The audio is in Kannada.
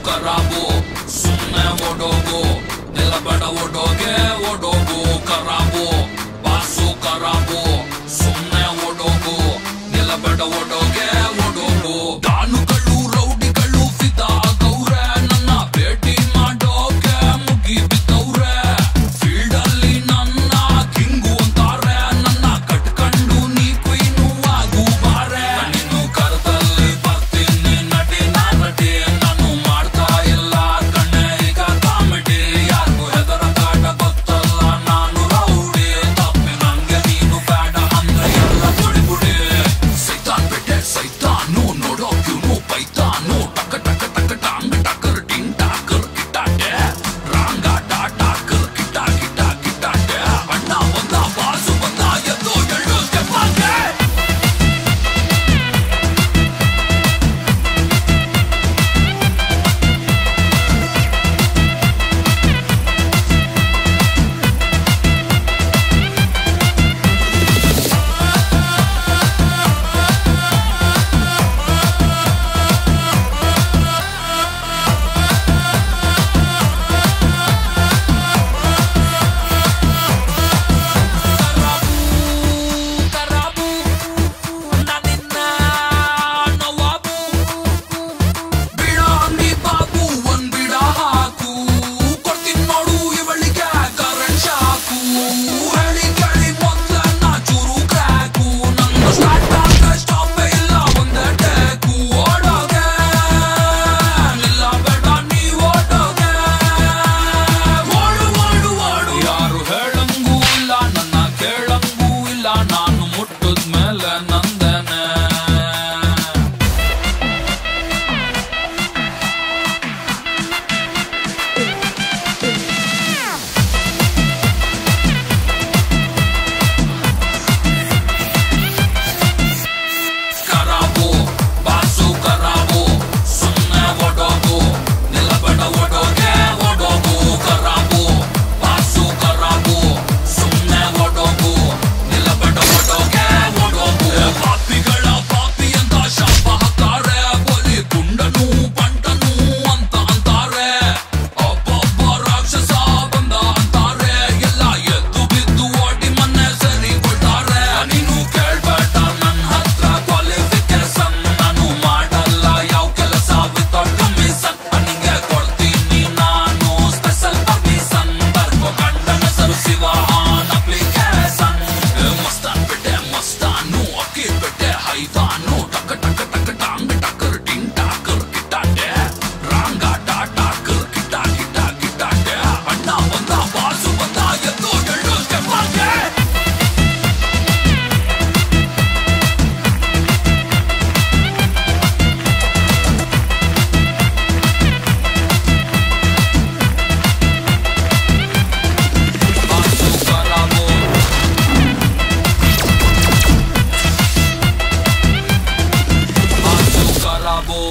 ಕರಾಬು ಸುಮ್ಮನೆ ಓಡೋಗು ನಿಲ್ಲಬೇಡ ಓಡೋಗೆ ಓಡೋಗು ಕರಾಬು ಬಾಸು ಕರಾಬು ಸುಮ್ಮನೆ ಓಡೋಗು ನಿಲ್ಲಬೇಡ ಓಡೋಗೆ ಓಡೋಗು ದಾನುಗಳು ರೌಡಿಗಳು ಫಿದಾ ಆಗವ್ರೆ ನನ್ನ ಭೇಟಿ ಮಾಡೋಕೆ ಮುಗಿ ಬಿದ್ದವ್ರೆ ಫೀಲ್ಡ್ ಅಲ್ಲಿ ನನ್ನ ಕಿಂಗು ಅಂತಾರೆ ನನ್ನ ಕಟ್ಕೊಂಡು ನೀ ಕ್ವೀನು ಆಗು ಬಾರೆ ನೀನು ಕರದಲ್ಲಿ ಬರ್ತೀನಿ ನಟಿ ನಟಿ ನಾನು ಮಾಡ್ತಾ ಇಲ್ಲ ಕಣ್ಣೆ ಈಗ ಕಾಮಿಡಿ ಯಾರಿಗೂ ಹೆದರ ಕಾಟ ಗೊತ್ತಲ್ಲ ನಾನು ರೌಡಿ ತಪ್ಪಿ ನಂಗೆ ನೀನು ಬೇಡ ಅಂದ್ರೆ ಎಲ್ಲ ಬುಡಿ ಬುಡಿ ಸೈತಾನ್ ಬಿಟ್ಟೆ ಸೈತಾನು ನೋಡೋಕ್ಯೂನು ಪೈತಾನು ಟಕ ಟಕ ಟಕ ಟಾಂಗ್ ಟಕರ್ ಟಿಂಗ್ ಟಾಕರ್ ಕಿಟ್ಟಾಟೆ ರಾಂಗ ಟಾಕರ್ ಕಿಟ್ಟ ಕಿಟ್ಟ ಕಿಟ್ಟಾಟೆ ಅಣ್ಣ ಬಂದ ಬಾಸು ಬಂದ ಎದ್ದು ಎಳ್ಳು ಸ್ಟೆಪ್ಪಾಗೆ ನಾನು ಮುಟ್ಟಿದ್ಮೇಲೆ ನಂದನೆ ಕರಾಬು ಬಾಸು ಕರಾಬು ಸುಮ್ಮನೆ ಓಡೋಗು ನಿಲ್ಲಬೇಡ ಓಡೋಗೆ ಓಡೋಗು ಕರಾಬು ಬಾಸು ಕರಾಬು ಸುಮ್ಮನೆ ಓಡೋಗು ನಿಲ್ಲಬೇಡ ಓಡೋಗೆ ಓಡೋಗು ಪಾಪಿಗಳ ಪಾಪಿ ಅಂತ ಶಾಪ ಹಾಕ್ತಾರೆ ಬಲಿ ಗುಂಡನು ಬಂಟನು ಅಂತ ಅಂತಾರೆ ಒಬ್ಬೊಬ್ಬ ರಾಕ್ಷಸ ಬಂದ ಅಂತಾರೆ ಎಲ್ಲ ಎದ್ದು ಬಿದ್ದು ಓಡಿ ಮನೆ ಸರಿ ಕೊಡ್ತಾರೆ ನೀನು ಕೇಳ್ಬೇಡ ನನ್ನ ಹತ್ರ ಕ್ವಾಲಿಫಿಕೇಶನ್ ನಾನು ಮಾಡಲ್ಲ ಯಾವ ಕೆಲಸ ವಿತೌಟ್ ಕಮಿಷನ್ ನಿಂಗೆ ಕೊಡ್ತೀನಿ ನಾನು ಸ್ಪೆಷಲ್ ಪರ್ಮಿಷನ್ ಬರ್ಕೋ ಗಂಡನ ಹೆಸರು ಶಿವ ಆನ್ ಅಪ್ಲಿಕೇಶನ್ ಮಸ್ತಾನ್ ಬಿಟ್ಟೆ ಮಸ್ತಾನು ಅಕ್ಕಿ ಬಿಟ್ಟೆ ಹೈದಾನು ಟಕ ಟಕ ಟಕ ಟಾಂಗ್ ಟಕರ್ ಟಿಂಗ್ ಟಾಕರ್ ಕಿಟ್ಟಾಟೆ ರಾಂಗ ಟಾಕರ್ ಕಿಟ್ಟ ಕಿಟ್ಟ ಕಿಟ್ಟಾಟೆ ಅಣ್ಣ ಬಂದ ಬಾಸು ಬಂದ ಎದ್ದು ಎಳ್ಳು ಸ್ಟೆಪ್ಪಾಗೆ ಬಾಸು ಕರಾಬು ಬಾಸು ಕರಾಬು